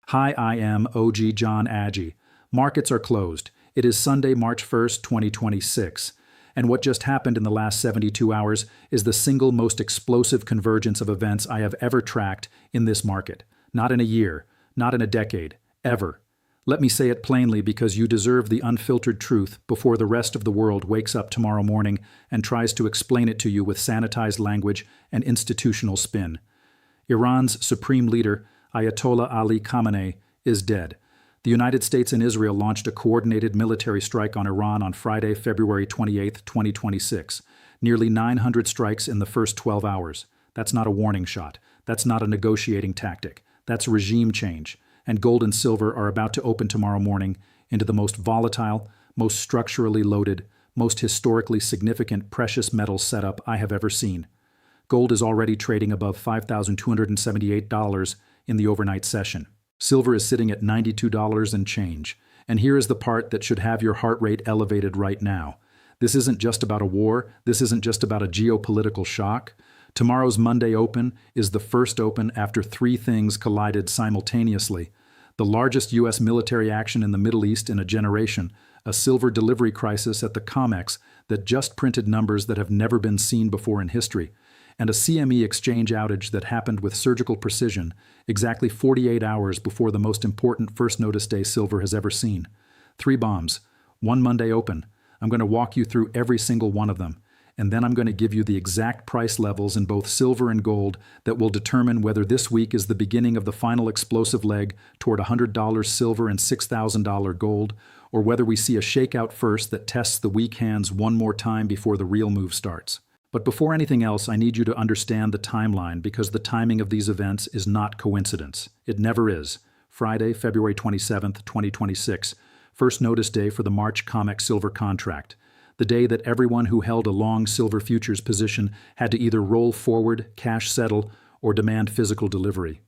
Hi, I am OG John Agee. Markets are closed. It is Sunday, March 1st, 2026. And what just happened in the last 72 hours is the single most explosive convergence of events I have ever tracked in this market. Not in a year, not in a decade, ever. Let me say it plainly because you deserve the unfiltered truth before the rest of the world wakes up tomorrow morning and tries to explain it to you with sanitized language and institutional spin. Iran's supreme leader, Ayatollah Ali Khamenei, is dead. The United States and Israel launched a coordinated military strike on Iran on Friday, February 28, 2026. Nearly 900 strikes in the first 12 hours. That's not a warning shot. That's not a negotiating tactic. That's regime change. And gold and silver are about to open tomorrow morning into the most volatile, most structurally loaded, most historically significant precious metal setup I have ever seen. Gold is already trading above $5,278 in the overnight session. Silver is sitting at $92 and change. And here is the part that should have your heart rate elevated right now. This isn't just about a war. This isn't just about a geopolitical shock. Tomorrow's Monday Open is the first open after three things collided simultaneously. The largest U.S. military action in the Middle East in a generation, a silver delivery crisis at the COMEX that just printed numbers that have never been seen before in history, and a CME exchange outage that happened with surgical precision exactly 48 hours before the most important first notice day silver has ever seen. 3 bombs, 1 Monday Open. I'm going to walk you through every single one of them, and then I'm going to give you the exact price levels in both silver and gold that will determine whether this week is the beginning of the final explosive leg toward $100 silver and $6,000 gold, or whether we see a shakeout first that tests the weak hands one more time before the real move starts. But before anything else, I need you to understand the timeline because the timing of these events is not coincidence. It never is. Friday, February 27th, 2026, first notice day for the March COMEX silver contract. The day that everyone who held a long silver futures position had to either roll forward, cash settle, or demand physical delivery.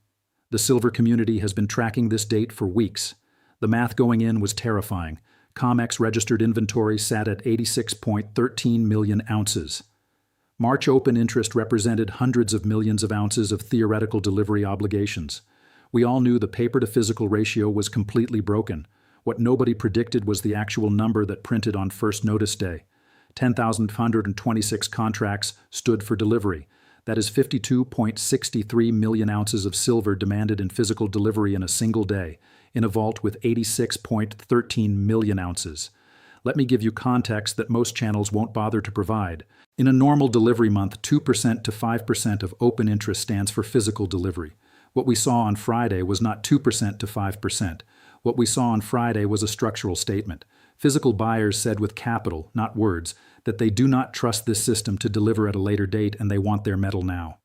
The silver community has been tracking this date for weeks. The math going in was terrifying. COMEX registered inventory sat at 86.13 million ounces. March open interest represented hundreds of millions of ounces of theoretical delivery obligations. We all knew the paper-to-physical ratio was completely broken. What nobody predicted was the actual number that printed on first notice day. 10,526 contracts stood for delivery. That is 52.63 million ounces of silver demanded in physical delivery in a single day, in a vault with 86.13 million ounces. Let me give you context that most channels won't bother to provide. In a normal delivery month, 2% to 5% of open interest stands for physical delivery. What we saw on Friday was not 2% to 5%. What we saw on Friday was a structural statement. Physical buyers said with capital, not words, that they do not trust this system to deliver at a later date and they want their metal now.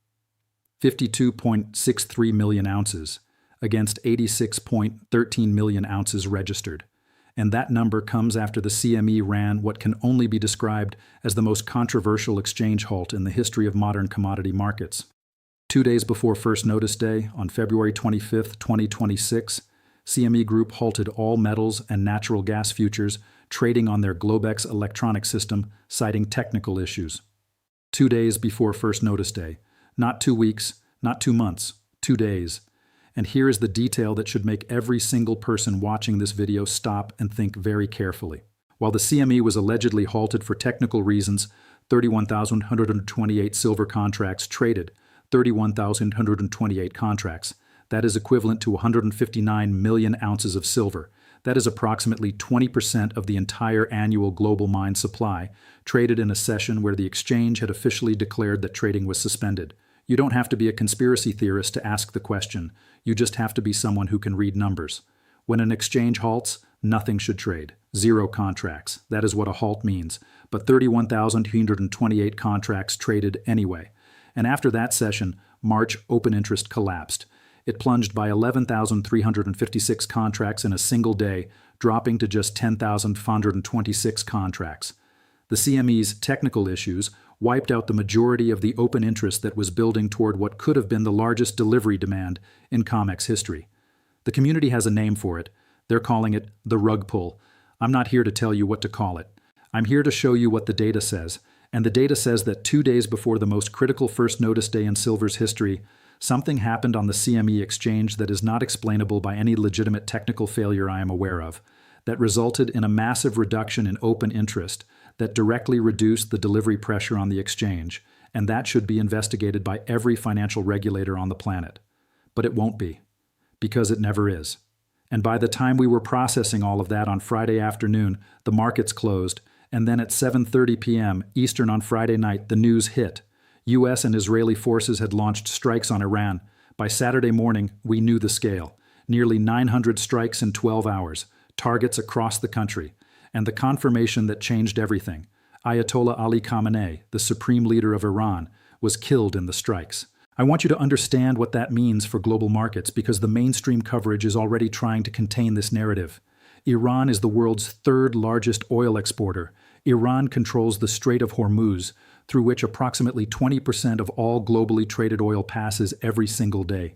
52.63 million ounces against 86.13 million ounces registered. And that number comes after the CME ran what can only be described as the most controversial exchange halt in the history of modern commodity markets. 2 days before first notice day, on February 25, 2026, CME Group halted all metals and natural gas futures trading on their Globex electronic system, citing technical issues. 2 days before first notice day. Not 2 weeks, not 2 months, 2 days. And here is the detail that should make every single person watching this video stop and think very carefully. While the CME was allegedly halted for technical reasons, 31,128 silver contracts traded, 31,128 contracts. That is equivalent to 159 million ounces of silver. That is approximately 20% of the entire annual global mine supply, traded in a session where the exchange had officially declared that trading was suspended. You don't have to be a conspiracy theorist to ask the question. You just have to be someone who can read numbers. When an exchange halts, nothing should trade. 0 contracts. That is what a halt means. But 31,228 contracts traded anyway. And after that session, March open interest collapsed. It plunged by 11,356 contracts in a single day, dropping to just 10,526 contracts. The CME's technical issues wiped out the majority of the open interest that was building toward what could have been the largest delivery demand in COMEX history. The community has a name for it. They're calling it the rug pull. I'm not here to tell you what to call it. I'm here to show you what the data says, and the data says that 2 days before the most critical first notice day in silver's history, Something happened on the CME exchange that is not explainable by any legitimate technical failure I am aware of, that resulted in a massive reduction in open interest that directly reduced the delivery pressure on the exchange, and that should be investigated by every financial regulator on the planet. But it won't be, because it never is. And by the time we were processing all of that on Friday afternoon, the markets closed, and then at 7:30 p.m. Eastern on Friday night, the news hit. U.S. and Israeli forces had launched strikes on Iran. By Saturday morning, we knew the scale. Nearly 900 strikes in 12 hours, targets across the country, and the confirmation that changed everything. Ayatollah Ali Khamenei, the supreme leader of Iran, was killed in the strikes. I want you to understand what that means for global markets because the mainstream coverage is already trying to contain this narrative. Iran is the world's third largest oil exporter. Iran controls the Strait of Hormuz, through which approximately 20% of all globally traded oil passes every single day.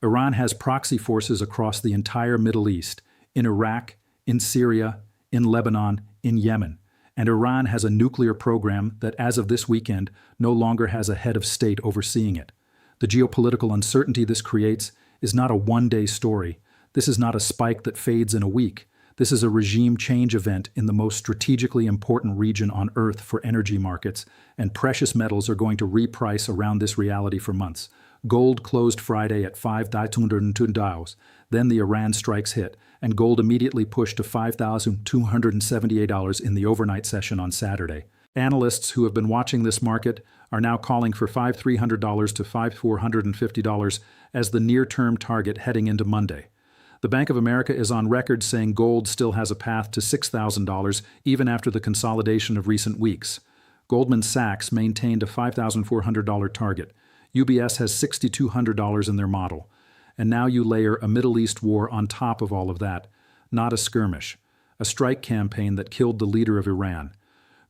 Iran has proxy forces across the entire Middle East, in Iraq, in Syria, in Lebanon, in Yemen. And Iran has a nuclear program that, as of this weekend, no longer has a head of state overseeing it. The geopolitical uncertainty this creates is not a one-day story. This is not a spike that fades in a week. This is a regime change event in the most strategically important region on Earth for energy markets, and precious metals are going to reprice around this reality for months. Gold closed Friday at $5,202. Then the Iran strikes hit, and gold immediately pushed to $5,278 in the overnight session on Saturday. Analysts who have been watching this market are now calling for $5,300 to $5,450 as the near-term target heading into Monday. The Bank of America is on record saying gold still has a path to $6,000 even after the consolidation of recent weeks. Goldman Sachs maintained a $5,400 target. UBS has $6,200 in their model. And now you layer a Middle East war on top of all of that. Not a skirmish. A strike campaign that killed the leader of Iran.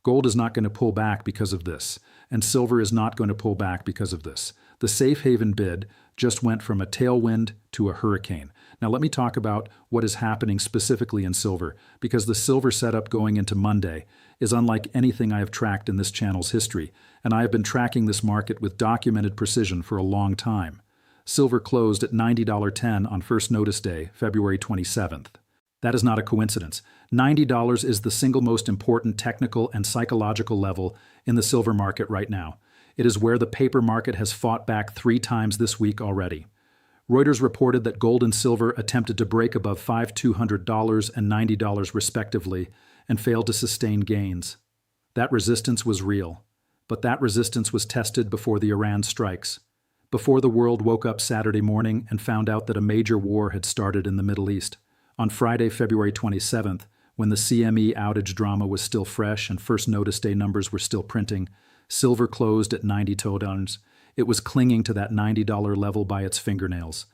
Gold is not going to pull back because of this, and silver is not going to pull back because of this. The safe haven bid just went from a tailwind to a hurricane. Now let me talk about what is happening specifically in silver, because the silver setup going into Monday is unlike anything I have tracked in this channel's history, and I have been tracking this market with documented precision for a long time. Silver closed at $90.10 on first notice day, February 27th. That is not a coincidence. $90 is the single most important technical and psychological level in the silver market right now. It is where the paper market has fought back 3 times this week already. Reuters reported that gold and silver attempted to break above $5,200 and $90 respectively and failed to sustain gains. That resistance was real, but that resistance was tested before the Iran strikes, before the world woke up Saturday morning and found out that a major war had started in the Middle East. On Friday, February 27th, when the CME outage drama was still fresh and first notice day numbers were still printing, silver closed at $90. It was clinging to that $90 level by its fingernails.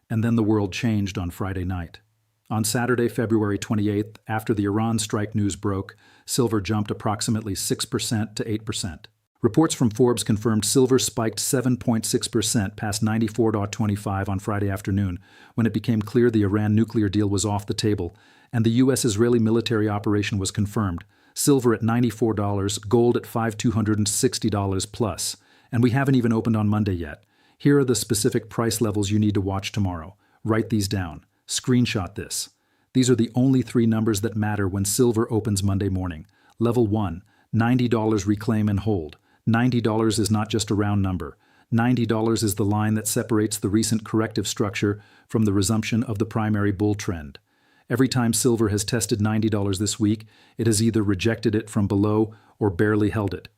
And then the world changed on Friday night. On Saturday, February 28th, after the Iran strike news broke, silver jumped approximately 6% to 8%. Reports from Forbes confirmed silver spiked 7.6% past $94.25 on Friday afternoon, when it became clear the Iran nuclear deal was off the table, and the U.S.-Israeli military operation was confirmed. Silver at $94, gold at $5,260 plus. And we haven't even opened on Monday yet. Here are the specific price levels you need to watch tomorrow. Write these down. Screenshot this. These are the only 3 numbers that matter when silver opens Monday morning. Level 1, $90 reclaim and hold. $90 is not just a round number. $90 is the line that separates the recent corrective structure from the resumption of the primary bull trend. Every time silver has tested $90 this week, it has either rejected it from below or barely held it.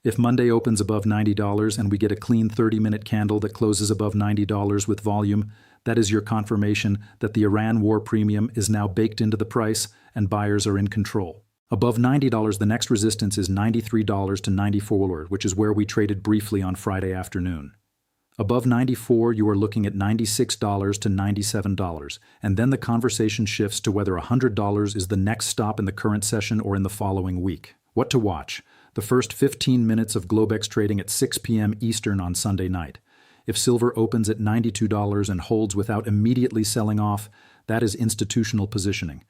If Monday opens above $90 and we get a clean 30-minute candle that closes above $90 with volume, that is your confirmation that the Iran war premium is now baked into the price and buyers are in control. Above $90, the next resistance is $93 to $94, which is where we traded briefly on Friday afternoon. Above $94, you are looking at $96 to $97, and then the conversation shifts to whether $100 is the next stop in the current session or in the following week. What to watch? The first 15 minutes of Globex trading at 6 p.m. Eastern on Sunday night. If silver opens at $92 and holds without immediately selling off, that is institutional positioning.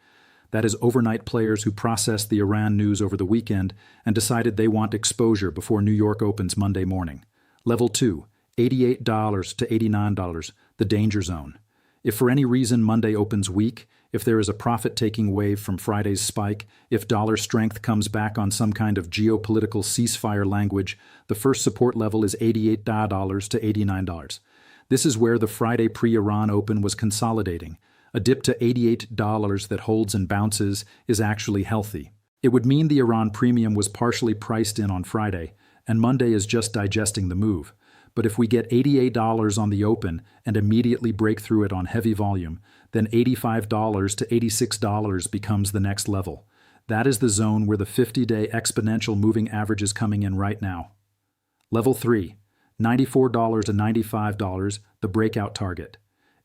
That is overnight players who processed the Iran news over the weekend and decided they want exposure before New York opens Monday morning. Level 2, $88 to $89, the danger zone. If for any reason Monday opens weak, if there is a profit-taking wave from Friday's spike, if dollar strength comes back on some kind of geopolitical ceasefire language, the first support level is $88 to $89. This is where the Friday pre-Iran open was consolidating. A dip to $88 that holds and bounces is actually healthy. It would mean the Iran premium was partially priced in on Friday, and Monday is just digesting the move. But if we get $88 on the open and immediately break through it on heavy volume, then $85 to $86 becomes the next level. That is the zone where the 50-day exponential moving average is coming in right now. Level 3, $94 to $95, the breakout target.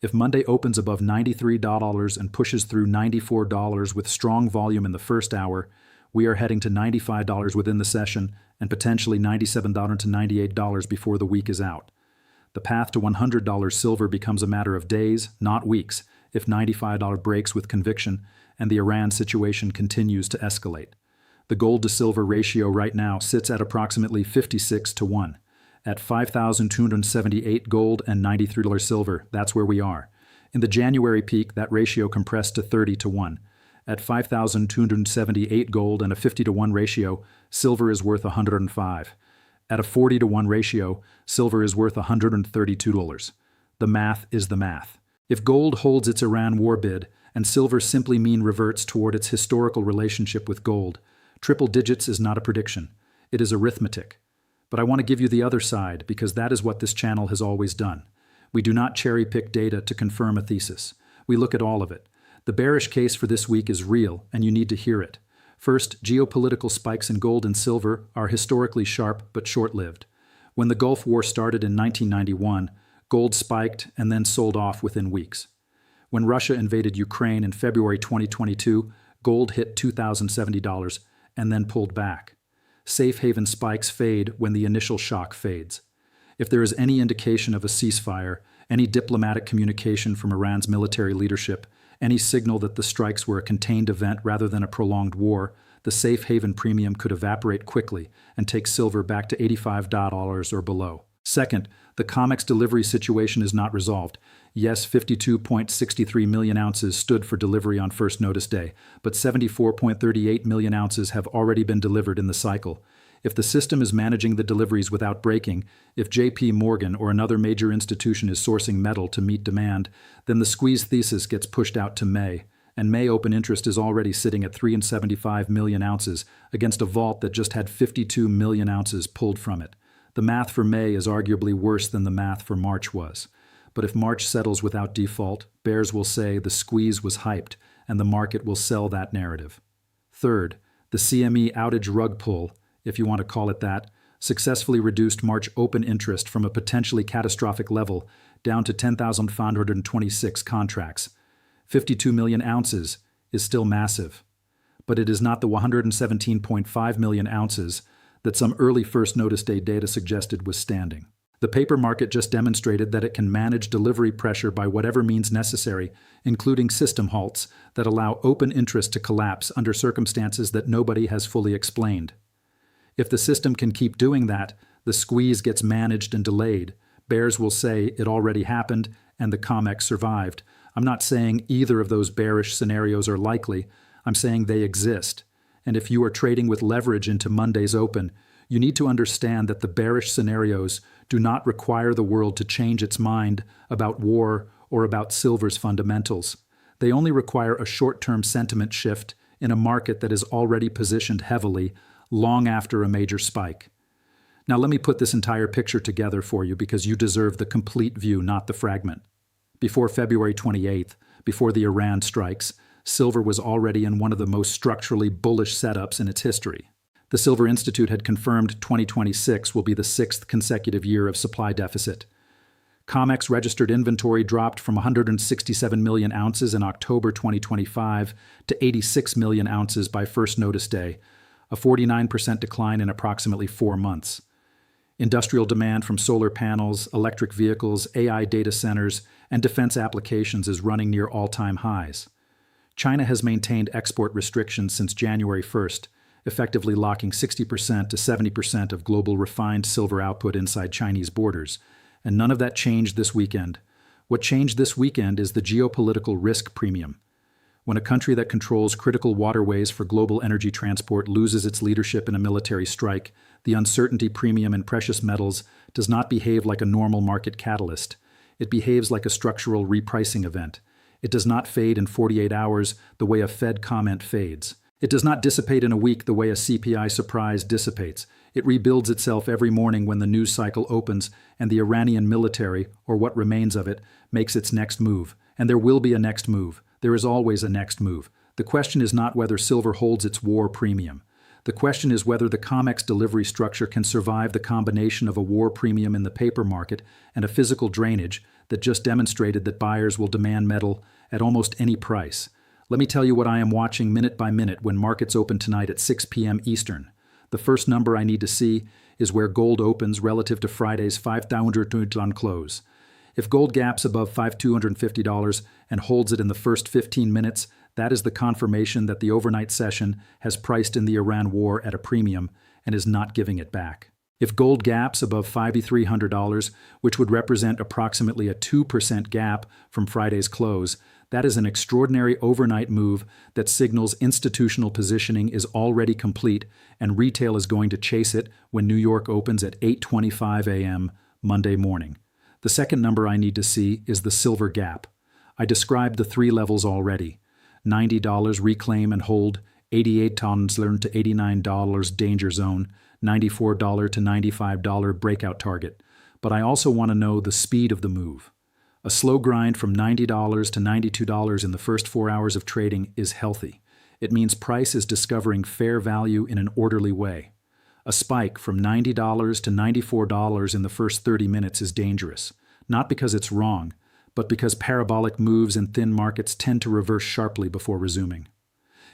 If Monday opens above $93 and pushes through $94 with strong volume in the first hour, we are heading to $95 within the session and potentially $97 to $98 before the week is out. The path to $100 silver becomes a matter of days, not weeks, if $95 breaks with conviction and the Iran situation continues to escalate. The gold to silver ratio right now sits at approximately 56 to 1. At 5,278 gold and $93 silver, that's where we are. In the January peak, that ratio compressed to 30 to 1. At 5,278 gold and a 50 to 1 ratio, silver is worth 105. At a 40 to 1 ratio, silver is worth $132. The math is the math. If gold holds its Iran war bid and silver simply mean reverts toward its historical relationship with gold, triple digits is not a prediction. It is arithmetic. But I want to give you the other side because that is what this channel has always done. We do not cherry-pick data to confirm a thesis. We look at all of it. The bearish case for this week is real, and you need to hear it. First, geopolitical spikes in gold and silver are historically sharp but short-lived. When the Gulf War started in 1991, gold spiked and then sold off within weeks. When Russia invaded Ukraine in February 2022, gold hit $2,070 and then pulled back. Safe haven spikes fade when the initial shock fades. If there is any indication of a ceasefire, any diplomatic communication from Iran's military leadership, any signal that the strikes were a contained event rather than a prolonged war, the safe haven premium could evaporate quickly and take silver back to $85 or below. Second, the COMEX delivery situation is not resolved. Yes, 52.63 million ounces stood for delivery on first notice day, but 74.38 million ounces have already been delivered in the cycle. If the system is managing the deliveries without breaking, if JP Morgan or another major institution is sourcing metal to meet demand, then the squeeze thesis gets pushed out to May, and May open interest is already sitting at 375 million ounces against a vault that just had 52 million ounces pulled from it. The math for May is arguably worse than the math for March was. But if March settles without default, bears will say the squeeze was hyped, and the market will sell that narrative. Third, the CME outage rug pull, if you want to call it that, successfully reduced March open interest from a potentially catastrophic level down to 10,526 contracts. 52 million ounces is still massive, but it is not the 117.5 million ounces that some early first notice day data suggested was standing. The paper market just demonstrated that it can manage delivery pressure by whatever means necessary, including system halts that allow open interest to collapse under circumstances that nobody has fully explained. If the system can keep doing that, the squeeze gets managed and delayed. Bears will say it already happened and the COMEX survived. I'm not saying either of those bearish scenarios are likely. I'm saying they exist. And if you are trading with leverage into Monday's open, you need to understand that the bearish scenarios do not require the world to change its mind about war or about silver's fundamentals. They only require a short-term sentiment shift in a market that is already positioned heavily long after a major spike. Now let me put this entire picture together for you because you deserve the complete view, not the fragment. Before February 28th, before the Iran strikes, silver was already in one of the most structurally bullish setups in its history. The Silver Institute had confirmed 2026 will be the sixth consecutive year of supply deficit. COMEX registered inventory dropped from 167 million ounces in October 2025 to 86 million ounces by first notice day, a 49% decline in approximately 4 months. Industrial demand from solar panels, electric vehicles, AI data centers, and defense applications is running near all-time highs. China has maintained export restrictions since January 1st, effectively locking 60% to 70% of global refined silver output inside Chinese borders, And none of that changed this weekend. What changed this weekend is the geopolitical risk premium. When a country that controls critical waterways for global energy transport loses its leadership in a military strike, the uncertainty premium in precious metals does not behave like a normal market catalyst. It behaves like a structural repricing event. It does not fade in 48 hours the way a Fed comment fades. It does not dissipate in a week the way a CPI surprise dissipates. It rebuilds itself every morning when the news cycle opens and the Iranian military, or what remains of it, makes its next move. And there will be a next move. There is always a next move. The question is not whether silver holds its war premium. The question is whether the COMEX delivery structure can survive the combination of a war premium in the paper market and a physical drainage that just demonstrated that buyers will demand metal at almost any price. Let me tell you what I am watching minute by minute when markets open tonight at 6 p.m. Eastern. The first number I need to see is where gold opens relative to Friday's $5,200 close. If gold gaps above $5,250 and holds it in the first 15 minutes, that is the confirmation that the overnight session has priced in the Iran war at a premium and is not giving it back. If gold gaps above $5,300, which would represent approximately a 2% gap from Friday's close, that is an extraordinary overnight move that signals institutional positioning is already complete and retail is going to chase it when New York opens at 8:25 a.m. Monday morning. The second number I need to see is the silver gap. I described the three levels already. $90 reclaim and hold, $88 to $89 danger zone, $94 to $95 breakout target. But I also want to know the speed of the move. A slow grind from $90 to $92 in the first 4 hours of trading is healthy. It means price is discovering fair value in an orderly way. A spike from $90 to $94 in the first 30 minutes is dangerous, not because it's wrong, but because parabolic moves in thin markets tend to reverse sharply before resuming.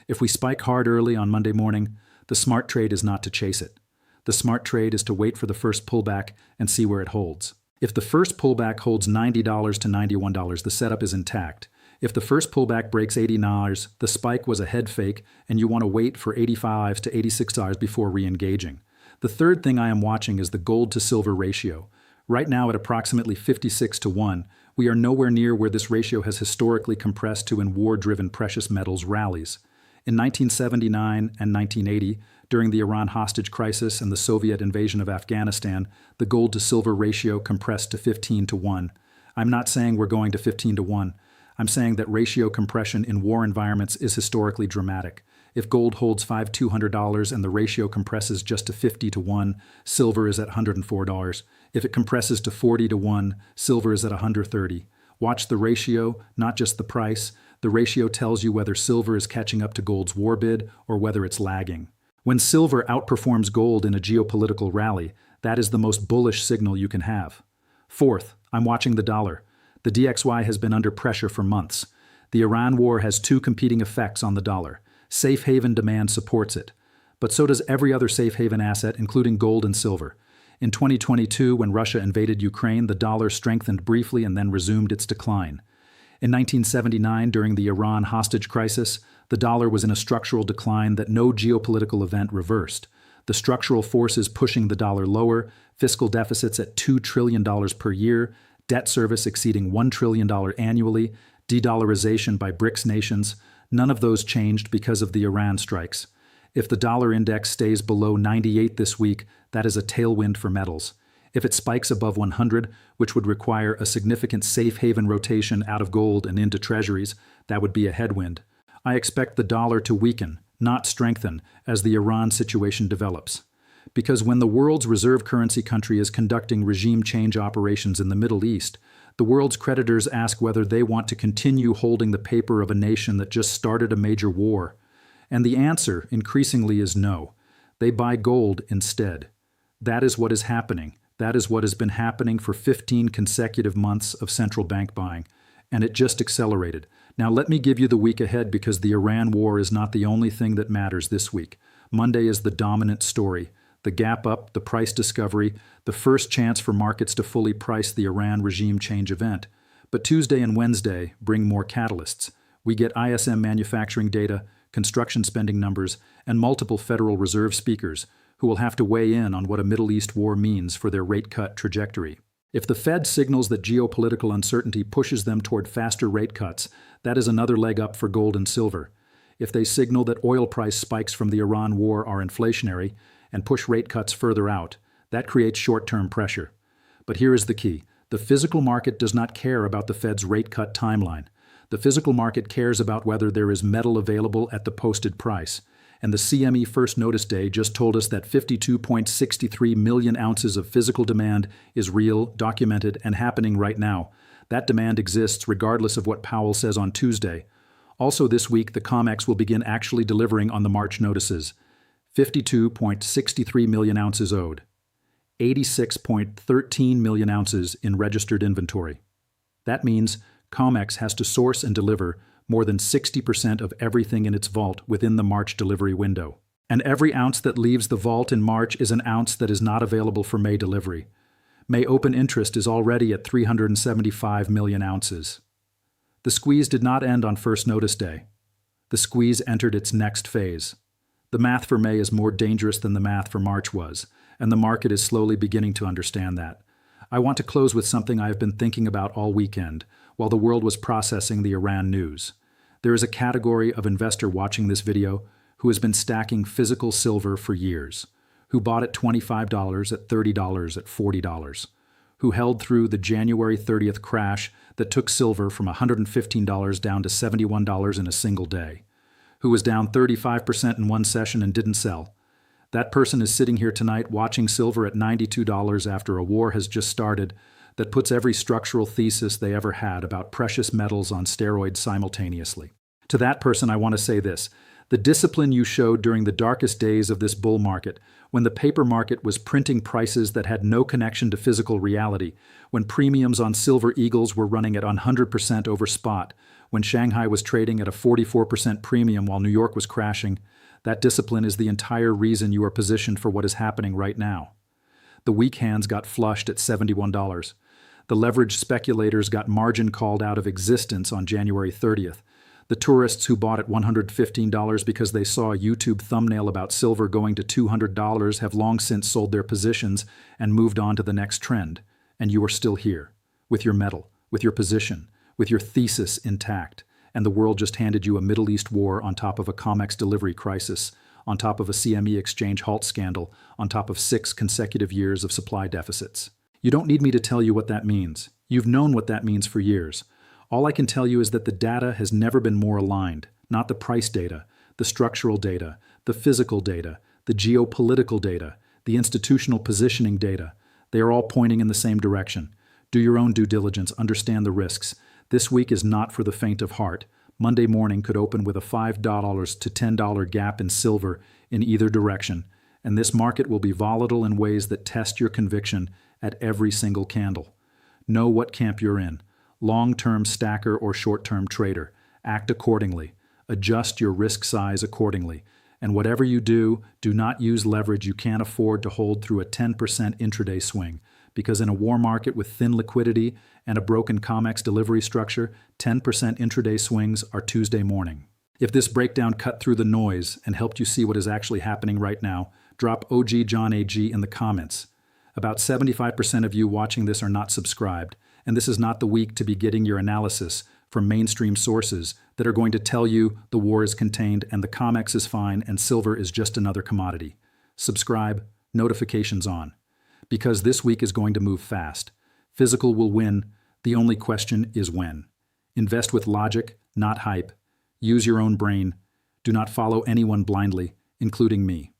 If we spike hard early on Monday morning, the smart trade is not to chase it. The smart trade is to wait for the first pullback and see where it holds. If the first pullback holds $90 to $91, the setup is intact. If the first pullback breaks $80, the spike was a head fake and you want to wait for $85 to $86 before re-engaging. The third thing I am watching is the gold to silver ratio. Right now at approximately 56 to 1, we are nowhere near where this ratio has historically compressed to in war-driven precious metals rallies. In 1979 and 1980, during the Iran hostage crisis and the Soviet invasion of Afghanistan, the gold to silver ratio compressed to 15 to 1. I'm not saying we're going to 15 to 1. I'm saying that ratio compression in war environments is historically dramatic. If gold holds $5,200 and the ratio compresses just to 50 to 1, silver is at $104. If it compresses to 40 to 1, silver is at $130. Watch the ratio, not just the price. The ratio tells you whether silver is catching up to gold's war bid or whether it's lagging. When silver outperforms gold in a geopolitical rally, that is the most bullish signal you can have. Fourth, I'm watching the dollar. The DXY has been under pressure for months. The Iran war has two competing effects on the dollar. Safe haven demand supports it. But so does every other safe haven asset, including gold and silver. In 2022, when Russia invaded Ukraine, the dollar strengthened briefly and then resumed its decline. In 1979, during the Iran hostage crisis, the dollar was in a structural decline that no geopolitical event reversed. The structural forces pushing the dollar lower, fiscal deficits at $2 trillion per year, debt service exceeding $1 trillion annually, de-dollarization by BRICS nations, none of those changed because of the Iran strikes. If the dollar index stays below 98 this week, that is a tailwind for metals. If it spikes above 100, which would require a significant safe haven rotation out of gold and into treasuries, that would be a headwind. I expect the dollar to weaken, not strengthen, as the Iran situation develops. Because when the world's reserve currency country is conducting regime change operations in the Middle East, the world's creditors ask whether they want to continue holding the paper of a nation that just started a major war. And the answer, increasingly, is no. They buy gold instead. That is what is happening. That is what has been happening for 15 consecutive months of central bank buying, and it just accelerated. Now let me give you the week ahead because the Iran war is not the only thing that matters this week. Monday is the dominant story. The gap up, the price discovery, the first chance for markets to fully price the Iran regime change event. But Tuesday and Wednesday bring more catalysts. We get ISM manufacturing data, construction spending numbers, and multiple Federal Reserve speakers who will have to weigh in on what a Middle East war means for their rate cut trajectory. If the Fed signals that geopolitical uncertainty pushes them toward faster rate cuts, that is another leg up for gold and silver. If they signal that oil price spikes from the Iran war are inflationary and push rate cuts further out, that creates short-term pressure. But here is the key. The physical market does not care about the Fed's rate cut timeline. The physical market cares about whether there is metal available at the posted price. And the CME First Notice Day just told us that 52.63 million ounces of physical demand is real, documented, and happening right now. That demand exists regardless of what Powell says on Tuesday. Also this week, the COMEX will begin actually delivering on the March notices. 52.63 million ounces owed. 86.13 million ounces in registered inventory. That means COMEX has to source and deliver more than 60% of everything in its vault within the March delivery window. And every ounce that leaves the vault in March is an ounce that is not available for May delivery. May open interest is already at 375 million ounces. The squeeze did not end on First Notice Day. The squeeze entered its next phase. The math for May is more dangerous than the math for March was, and the market is slowly beginning to understand that. I want to close with something I have been thinking about all weekend, while the world was processing the Iran news. There is a category of investor watching this video who has been stacking physical silver for years, who bought at $25, at $30, at $40, who held through the January 30th crash that took silver from $115 down to $71 in a single day, who was down 35% in one session and didn't sell. That person is sitting here tonight watching silver at $92 after a war has just started that puts every structural thesis they ever had about precious metals on steroids simultaneously. To that person, I want to say this. The discipline you showed during the darkest days of this bull market, when the paper market was printing prices that had no connection to physical reality, when premiums on silver eagles were running at 100% over spot, when Shanghai was trading at a 44% premium while New York was crashing, that discipline is the entire reason you are positioned for what is happening right now. The weak hands got flushed at $71. The leveraged speculators got margin called out of existence on January 30th. The tourists who bought at $115 because they saw a YouTube thumbnail about silver going to $200 have long since sold their positions and moved on to the next trend. And you are still here, with your metal, with your position, with your thesis intact. And the world just handed you a Middle East war on top of a COMEX delivery crisis, on top of a CME exchange halt scandal, on top of 6 consecutive years of supply deficits. You don't need me to tell you what that means. You've known what that means for years. All I can tell you is that the data has never been more aligned, not the price data, the structural data, the physical data, the geopolitical data, the institutional positioning data. They are all pointing in the same direction. Do your own due diligence, understand the risks. This week is not for the faint of heart. Monday morning could open with a $5 to $10 gap in silver in either direction, and this market will be volatile in ways that test your conviction at every single candle. Know what camp you're in. Long-term stacker or short-term trader. Act accordingly. Adjust your risk size accordingly. And whatever you do, do not use leverage you can't afford to hold through a 10% intraday swing, because in a war market with thin liquidity and a broken COMEX delivery structure, 10% intraday swings are Tuesday morning. If this breakdown cut through the noise and helped you see what is actually happening right now, drop OG John AG in the comments. About 75% of you watching this are not subscribed, and this is not the week to be getting your analysis from mainstream sources that are going to tell you the war is contained and the COMEX is fine and silver is just another commodity. Subscribe, notifications on. Because this week is going to move fast. Physical will win. The only question is when. Invest with logic, not hype. Use your own brain. Do not follow anyone blindly, including me.